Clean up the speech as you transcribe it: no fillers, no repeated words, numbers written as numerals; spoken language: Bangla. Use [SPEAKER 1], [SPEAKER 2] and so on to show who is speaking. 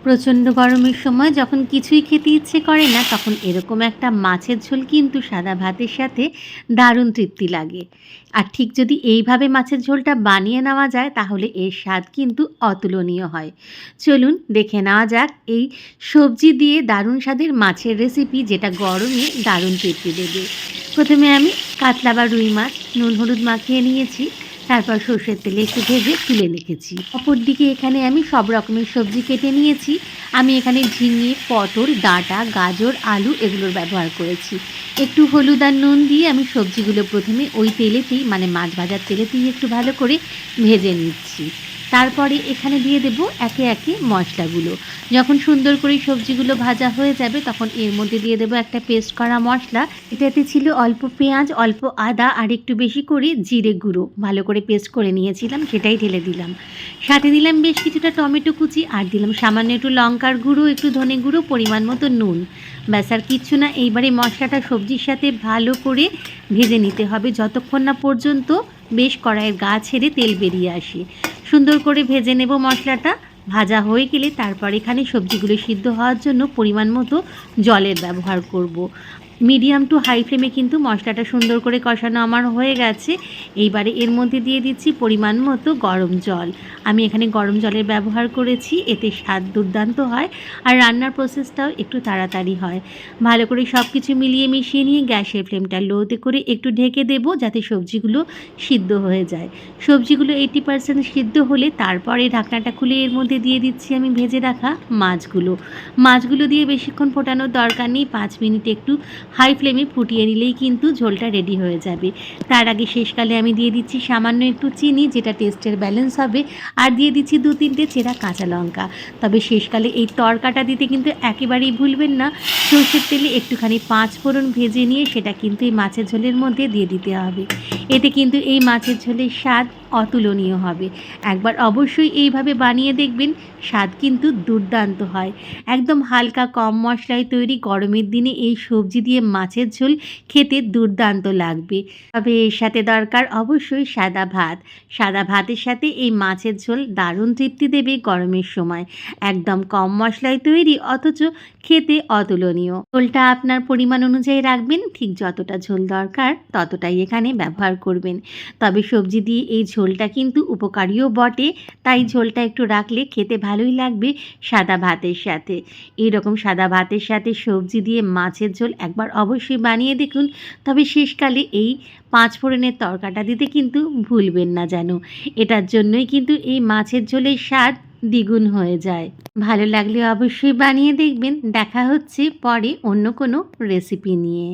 [SPEAKER 1] প্রচণ্ড গরমের সময় যখন কিছুই খেতে ইচ্ছে করে না, তখন এরকম একটা মাছের ঝোল কিন্তু সাদা ভাতের সাথে দারুণ তৃপ্তি লাগে। আর ঠিক যদি এইভাবে মাছের ঝোলটা বানিয়ে নেওয়া যায়, তাহলে এর স্বাদ কিন্তু অতুলনীয় হয়। চলুন দেখে নেওয়া যাক এই সবজি দিয়ে দারুণ স্বাদের মাছের রেসিপি, যেটা গরমে দারুণ তৃপ্তি দেবে। প্রথমে আমি কাতলা বা রুই মাছ নুন হলুদ মাখিয়ে নিয়েছি। তারপর সর্ষের তেলে একটু ভেজে তুলে রেখেছি। অপরদিকে এখানে আমি সব রকমের সবজি কেটে নিয়েছি। আমি এখানে ঝিঙে, পটল, ডাঁটা, গাজর, আলু এগুলোর ব্যবহার করেছি। একটু হলুদ আর নুন দিয়ে আমি সবজিগুলো প্রথমে ওই তেলেতেই, মানে মাছ ভাজার তেলেতেই একটু ভালো করে ভেজে নিচ্ছি। তারপরে এখানে দিয়ে দেব একে একে মশলাগুলো। যখন সুন্দর করে সবজিগুলো ভাজা হয়ে যাবে, তখন এর মধ্যে দিয়ে দেবো একটা পেস্ট করা মশলা। এটাতে ছিল অল্প পেঁয়াজ, অল্প আদা আর একটু বেশি করে জিরে গুঁড়ো। ভালো করে পেস্ট করে নিয়েছিলাম, সেটাই ঢেলে দিলাম। সাথে দিলাম বেশ কিছুটা টমেটো কুচি, আর দিলাম সামান্য একটু লঙ্কার গুঁড়ো, একটু ধনে গুঁড়ো, পরিমাণ মতো নুন। ব্যাস আর কিচ্ছু না। এইবারে মশলাটা সবজির সাথে ভালো করে ভেজে নিতে হবে, যতক্ষণ না পর্যন্ত বেশ কড়াইয়ের গা ছেড়ে তেল বেরিয়ে আসে। সুন্দর করে ভেজে নেব মশলাটা। ভাজা হয়ে গেলে তারপর এখানে সবজিগুলো সিদ্ধ হওয়ার জন্য পরিমাণ মতো জলের ব্যবহার করব। মিডিয়াম টু হাই ফ্লেমে কিন্তু মশলাটা সুন্দর করে কষানো আমার হয়ে গেছে। এইবারে এর মধ্যে দিয়ে দিচ্ছি পরিমাণ মতো গরম জল। আমি এখানে গরম জলের ব্যবহার করেছি, এতে স্বাদ দুর্দান্ত হয় আর রান্নার প্রসেসটাও একটু তাড়াতাড়ি হয়। ভালো করে সব কিছু মিলিয়ে মিশিয়ে নিয়ে গ্যাসের ফ্লেমটা লোতে করে একটু ঢেকে দেবো, যাতে সবজিগুলো সিদ্ধ হয়ে যায়। সবজিগুলো 80% সিদ্ধ হলে তারপরে ঢাকনাটা খুলে এর মধ্যে দিয়ে দিচ্ছি আমি ভেজে রাখা মাছগুলো। মাছগুলো দিয়ে বেশিক্ষণ ফোটানোর দরকার নেই, 5 মিনিট একটু হাই ফ্লেমে ফুটিয়ে নিলেই কিন্তু ঝোলটা রেডি হয়ে যাবে। তার আগে শেষকালে আমি দিয়ে দিচ্ছি সামান্য একটু চিনি, যেটা টেস্টের ব্যালেন্স হবে, আর দিয়ে দিচ্ছি 2-3টে চেরা কাঁচা লঙ্কা। তবে শেষকালে এই তড়কাটা দিতে কিন্তু একেবারেই ভুলবেন না। সর্ষের তেলে একটুখানি 5 ফোড়ন ভেজে নিয়ে সেটা কিন্তু এই মাছের ঝোলের মধ্যে দিয়ে দিতে হবে। এতে কিন্তু এই মাছের ঝোলের স্বাদ অতুলনীয় হবে। একবার অবশ্যই এইভাবে বানিয়ে দেখবেন, স্বাদ কিন্তু দুর্দান্ত হয়। একদম হালকা কম মশলায় তৈরি গরমের দিনে এই সবজি দিয়ে মাছের ঝোল খেতে দুর্দান্ত লাগবে। তবে এর সাথে দরকার অবশ্যই সাদা ভাত। সাদা ভাতের সাথে এই মাছের ঝোল দারুণ তৃপ্তি দেবে গরমের সময়। একদম কম মশলায় তৈরি, অথচ খেতে অতুলনীয়। ঝোলটা আপনার পরিমাণ অনুযায়ী রাখবেন, ঠিক যতটা ঝোল দরকার ততটাই এখানে ব্যবহার করবেন। তবে সবজি দিয়ে এই ঝোলটা কিন্তু উপকারীও বটে, তাই ঝোলটা একটু রাখলে খেতে ভালোই লাগবে সাদা ভাতের সাথে। এইরকম সাদা ভাতের সাথে সবজি দিয়ে মাছের ঝোল একবার অবশ্যই বানিয়ে দেখুন। তবে শেষকালে এই 5 ফোড়নের তড়কাটা দিতে কিন্তু ভুলবেন না যেন। এটার জন্যই কিন্তু এই মাছের ঝোলের স্বাদ দ্বিগুণ হয়ে যায়। ভালো লাগলে অবশ্যই বানিয়ে দেখবেন। দেখা হচ্ছে পরে অন্য কোনো রেসিপি নিয়ে।